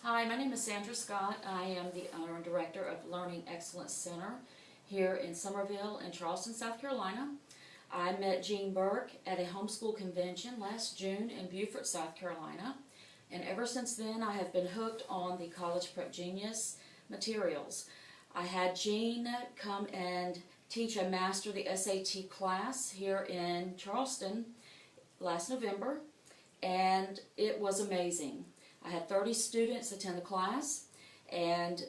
Hi, my name is Sandra Scott. I am the owner and director of Learning Excellence Center here in Summerville and Charleston, South Carolina. I met Jean Burke at a homeschool convention last June in Beaufort, South Carolina, and ever since then I have been hooked on the College Prep Genius materials. I had Jean come and teach a Master the SAT class here in Charleston last November, and it was amazing. I had 30 students attend the class, and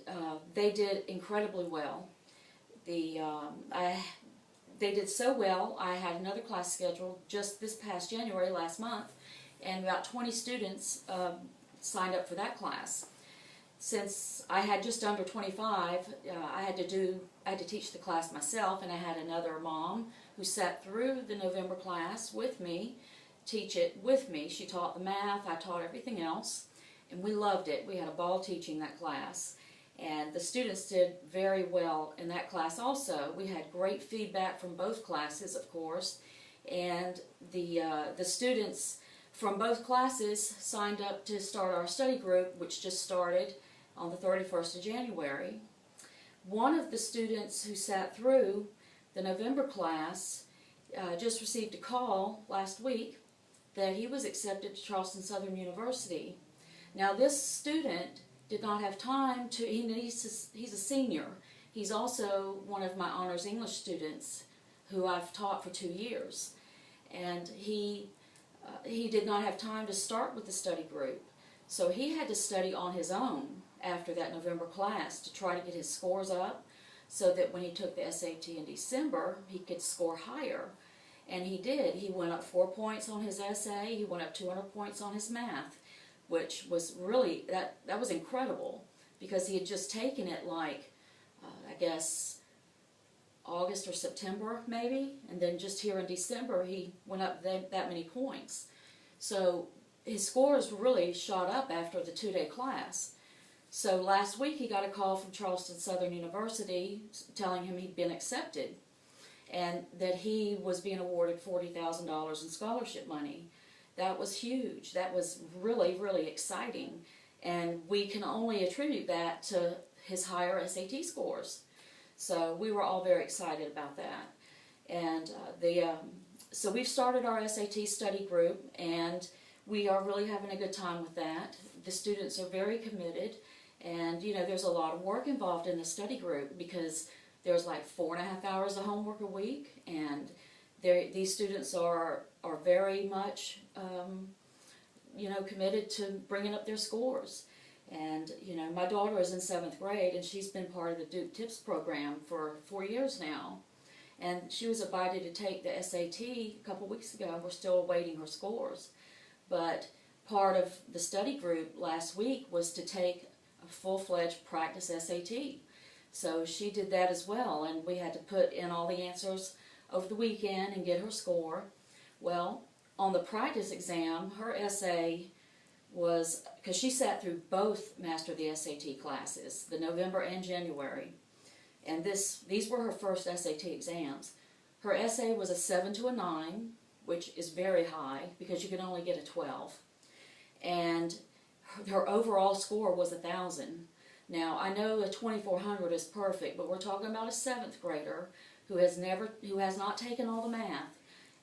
they did incredibly well. They did so well, I had another class scheduled just this past January, last month, and about 20 students signed up for that class. Since I had just under 25, I had to teach the class myself, and I had another mom who sat through the November class with me, teach it with me. She taught the math, I taught everything else. And we loved it. We had a ball teaching that class. And the students did very well in that class also. We had great feedback from both classes, of course. And the students from both classes signed up to start our study group, which just started on the 31st of January. One of the students who sat through the November class just received a call last week that he was accepted to Charleston Southern University. Now this student did not have time to, he's a senior. He's also one of my honors English students who I've taught for 2 years. And he did not have time to start with the study group. So he had to study on his own after that November class to try to get his scores up so that when he took the SAT in December, he could score higher. And he did. He went up 4 points on his essay, he went up 200 points on his math, which was really, that was incredible, because he had just taken it like, I guess, August or September maybe, and then just here in December he went up that many points. So his scores really shot up after the 2-day class. So last week he got a call from Charleston Southern University telling him he'd been accepted and that he was being awarded $40,000 in scholarship money. That was huge. That was really, really exciting. And we can only attribute that to his higher SAT scores. So we were all very excited about that. And so we've started our SAT study group, and we are really having a good time with that. The students are very committed, and you know, there's a lot of work involved in the study group because there's like 4.5 hours of homework a week, and these students are very much, you know, committed to bringing up their scores. And, you know, my daughter is in 7th grade, and she's been part of the Duke Tips program for 4 years now. And she was invited to take the SAT a couple weeks ago, and we're still awaiting her scores. But part of the study group last week was to take a full-fledged practice SAT. So she did that as well, and we had to put in all the answers over the weekend and get her score. Well, on the practice exam, her essay was, because she sat through both Master the SAT classes, the November and January, and these were her first SAT exams. Her essay was a 7 to a 9, which is very high because you can only get a 12. And her overall score was 1,000. Now, I know a 2,400 is perfect, but we're talking about a 7th grader who has not taken all the math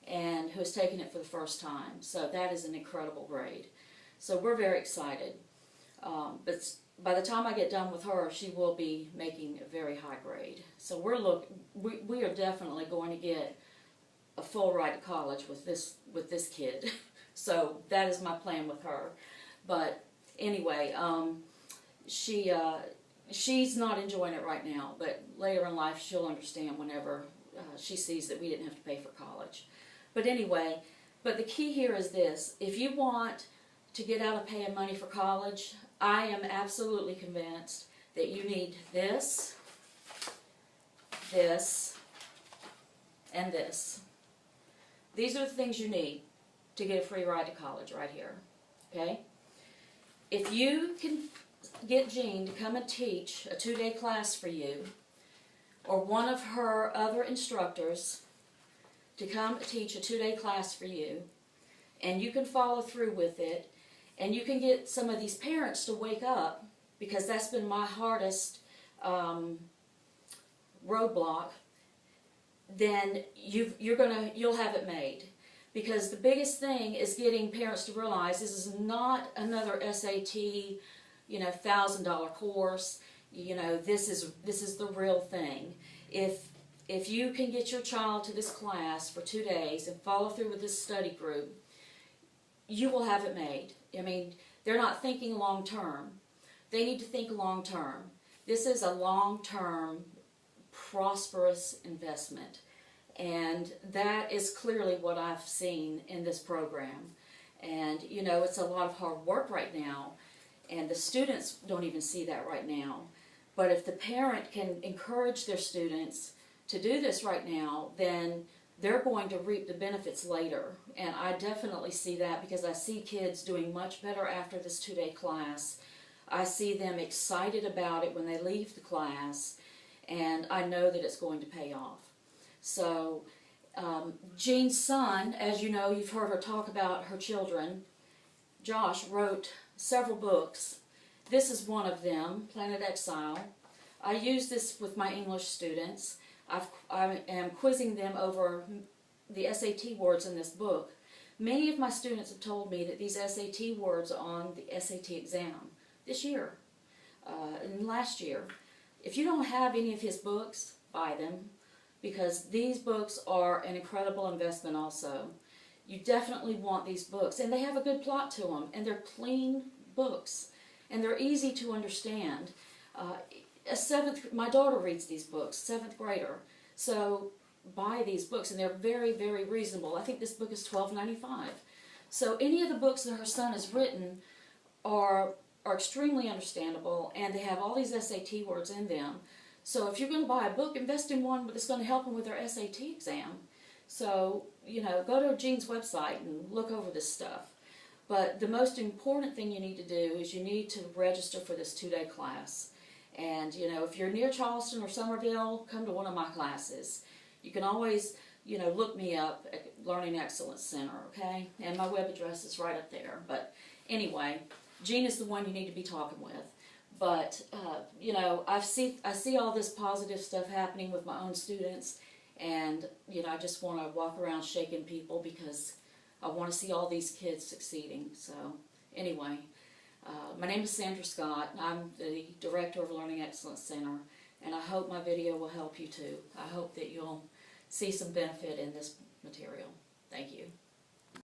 and who has taken it for the first time. So that is an incredible grade. So we're very excited. But by the time I get done with her, she will be making a very high grade. So we are definitely going to get a full ride to college with this kid. So that is my plan with her. But anyway, she's not enjoying it right now, but later in life she'll understand whenever she sees that we didn't have to pay for college. But anyway, but the key here is this: if you want to get out of paying money for college, I am absolutely convinced that you need this, this, and this. These are the things you need to get a free ride to college right here, okay? If you can get Jean to come and teach a 2-day class for you, or one of her other instructors to come teach a 2-day class for you, and you can follow through with it, and you can get some of these parents to wake up, because that's been my hardest roadblock, then you'll have it made. Because the biggest thing is getting parents to realize this is not another SAT, $1,000 course. This is the real thing. If you can get your child to this class for 2 days and follow through with this study group, you will have it made. I mean, they're not thinking long term. They need to think long term. This is a long term, prosperous investment. And that is clearly what I've seen in this program. And, it's a lot of hard work right now. And the students don't even see that right now. But if the parent can encourage their students to do this right now, then they're going to reap the benefits later. And I definitely see that, because I see kids doing much better after this 2-day class. I see them excited about it when they leave the class, and I know that it's going to pay off. So Jean's son, as you know, you've heard her talk about her children. Josh wrote several books. This is one of them, Planet Exile. I use this with my English students. I am quizzing them over the SAT words in this book. Many of my students have told me that these SAT words are on the SAT exam this year and last year. If you don't have any of his books, buy them, because these books are an incredible investment also. You definitely want these books, and they have a good plot to them, and they're clean books, and they're easy to understand. My daughter reads these books, 7th grader, so buy these books, and they're very, very reasonable. I think this book is $12.95. So any of the books that her son has written are extremely understandable, and they have all these SAT words in them. So if you're going to buy a book, invest in one that's going to help them with their SAT exam. So, go to Jean's website and look over this stuff. But the most important thing you need to do is you need to register for this 2-day class. And, if you're near Charleston or Somerville, come to one of my classes. You can always, look me up at Learning Excellence Center, okay? And my web address is right up there. But anyway, Jean is the one you need to be talking with. But, I see all this positive stuff happening with my own students, and, I just want to walk around shaking people, because I want to see all these kids succeeding. So, anyway, my name is Sandra Scott. I'm the Director of Learning Excellence Center, and I hope my video will help you too. I hope that you'll see some benefit in this material. Thank you.